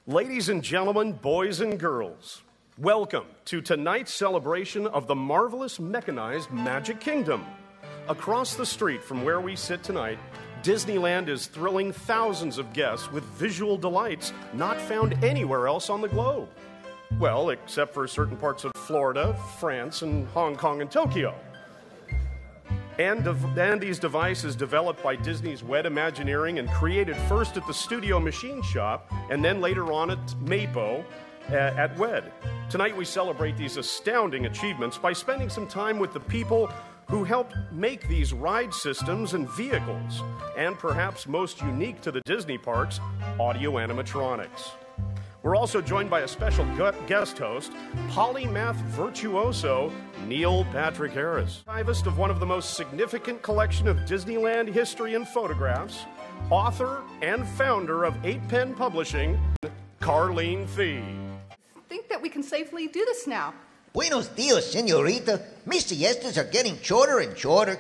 Ladies and gentlemen, boys and girls, welcome to tonight's celebration of the marvelous Mechanized Magic Kingdom. Across the street from where we sit tonight, Disneyland is thrilling thousands of guests with visual delights not found anywhere else on the globe. Well, except for certain parts of Florida, France, and Hong Kong and Tokyo. And these devices developed by Disney's W.E.D Imagineering and created first at the Studio Machine Shop and then later on at Mapo at W.E.D. Tonight we celebrate these astounding achievements by spending some time with the people who helped make these ride systems and vehicles, and perhaps most unique to the Disney parks, audio animatronics. We're also joined by a special guest host, polymath virtuoso Neil Patrick Harris, archivist of one of the most significant collection of Disneyland history and photographs, author and founder of 8-Pen Publishing, Carlene Thie. I think that we can safely do this now. Buenos dias, señorita. Mis siestas are getting shorter and shorter.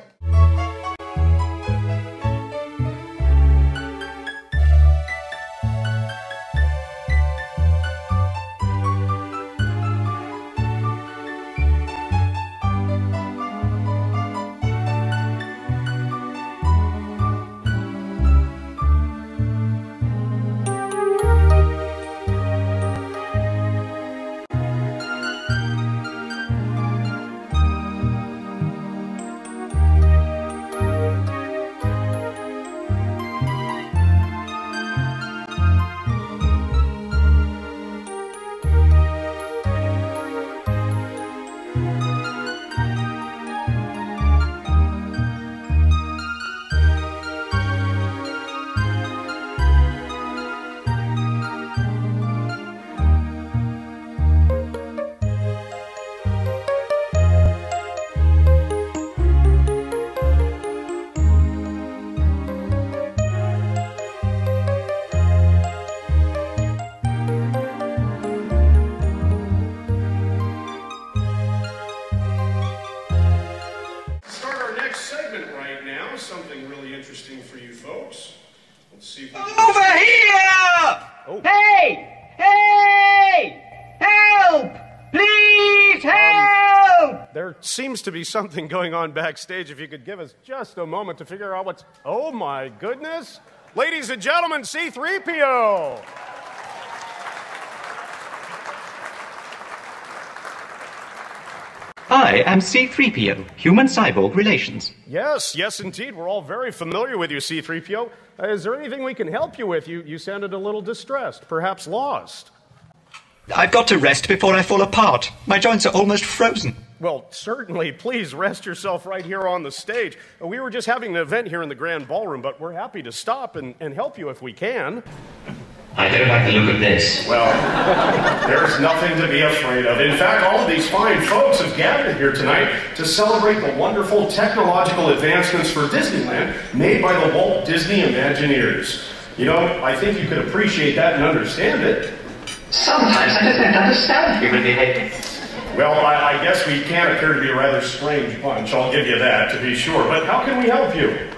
Something really interesting for you folks. Let's see if we can... Over here! Oh. Hey! Hey! Help! Please help! There seems to be something going on backstage. If you could give us just a moment to figure out what's... Oh my goodness! Ladies and gentlemen, C-3PO! I am C-3PO, Human-Cyborg Relations. Yes, indeed. We're all very familiar with you, C-3PO. Is there anything we can help you with? You sounded a little distressed, perhaps lost. I've got to rest before I fall apart. My joints are almost frozen. Well, certainly. Please rest yourself right here on the stage. We were just having an event here in the Grand Ballroom, but we're happy to stop and help you if we can. I don't like the look of this. Well, there's nothing to be afraid of. In fact, all of these fine folks have gathered here tonight to celebrate the wonderful technological advancements for Disneyland made by the Walt Disney Imagineers. You know, I think you could appreciate that and understand it. Sometimes I just don't understand human behavior. Well, I guess we can appear to be a rather strange bunch, I'll give you that, to be sure. But how can we help you?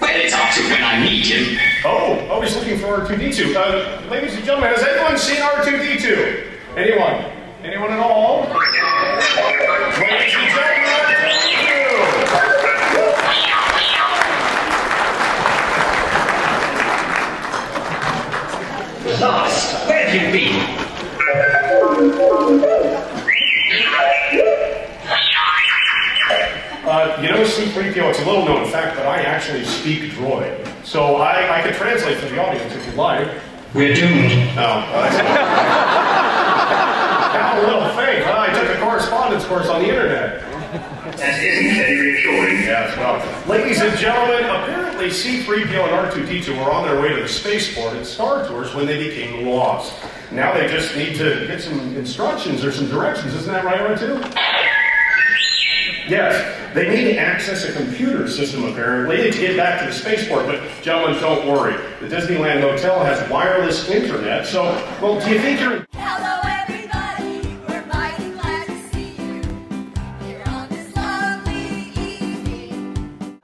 Well, it's up to when I need him. Oh, he's looking for R2-D2. Ladies and gentlemen, has anyone seen R2-D2? Anyone? Anyone at all? Ladies and gentlemen, R2-D2! Lost, where have you been? You know, C-3PO, it's a little known fact, but I actually speak droid. So I could translate for the audience if you'd like. We're doomed. Have a little faith, huh? I took a correspondence course on the internet. That isn't very reassuring. Yes, well, ladies and gentlemen, apparently C-3PO and R2-D2 were on their way to the spaceport at Star Tours when they became lost. Now they just need to get some instructions or some directions. Isn't that right, R2? Yes, they need to access a computer system, apparently, to get back to the spaceport. But, gentlemen, don't worry. The Disneyland Hotel has wireless internet, so, well, do you think you're... Hello, everybody. We're mighty glad to see you here on this lovely evening.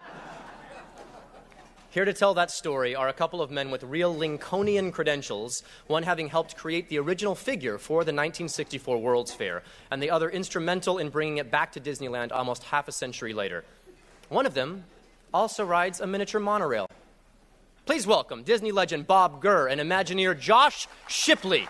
Here to tell that story are a couple of men with real Lincolnian credentials, one having helped create the original figure for the 1964 World's Fair, and the other instrumental in bringing it back to Disneyland almost half a century later. One of them also rides a miniature monorail. Please welcome Disney legend Bob Gurr and Imagineer Josh Shipley.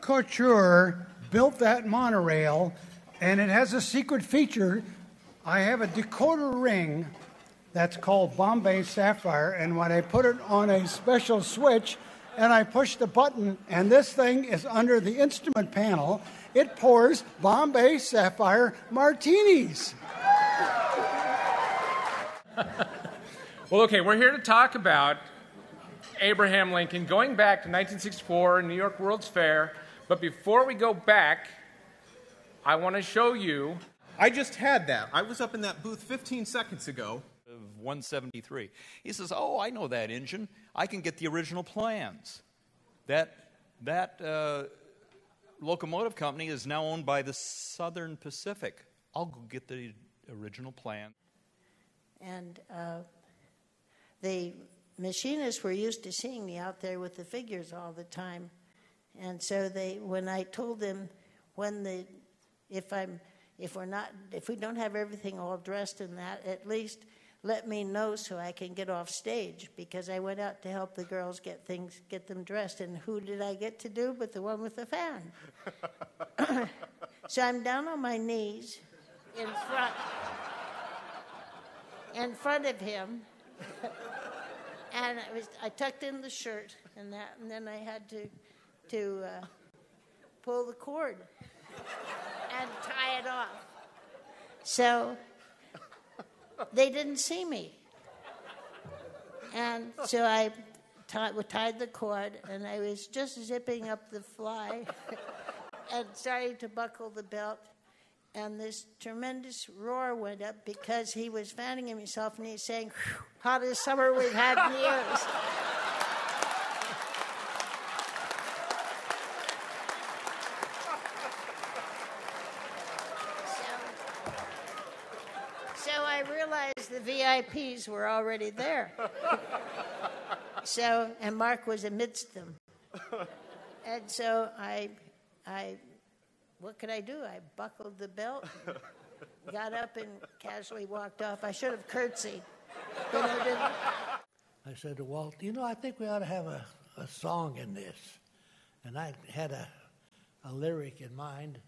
Couture built that monorail, and it has a secret feature. I have a decoder ring that's called Bombay Sapphire, and when I put it on a special switch and I push the button, and this thing is under the instrument panel, it pours Bombay Sapphire martinis. Well, okay, we're here to talk about Abraham Lincoln going back to 1964 New York World's Fair. But before we go back, I want to show you. I just had that. I was up in that booth 15 seconds ago. Of 173. He says, oh, I know that engine. I can get the original plans. That locomotive company is now owned by the Southern Pacific. I'll go get the original plan. And the machinists were used to seeing me out there with the figures all the time. And so when I told them, if we don't have everything all dressed in that, at least let me know so I can get off stage, because I went out to help the girls get them dressed. And who did I get to do but the one with the fan? So I'm down on my knees in front of him, and I tucked in the shirt and then I had to pull the cord and tie it off. So they didn't see me. And so I tied the cord, and I was just zipping up the fly and starting to buckle the belt. And this tremendous roar went up because he was fanning himself, and he's saying, hottest summer we've had in years. So I realized the VIPs were already there. And Mark was amidst them. And so what could I do? I buckled the belt, got up and casually walked off. I should have curtsied, but I didn't. I said to Walt, I think we ought to have a song in this. And I had a lyric in mind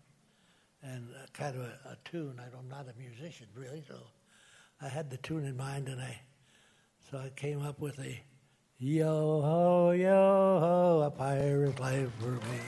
and kind of a tune. I'm not a musician, really, so I had the tune in mind, and so I came up with a yo-ho, a pirate's life for me.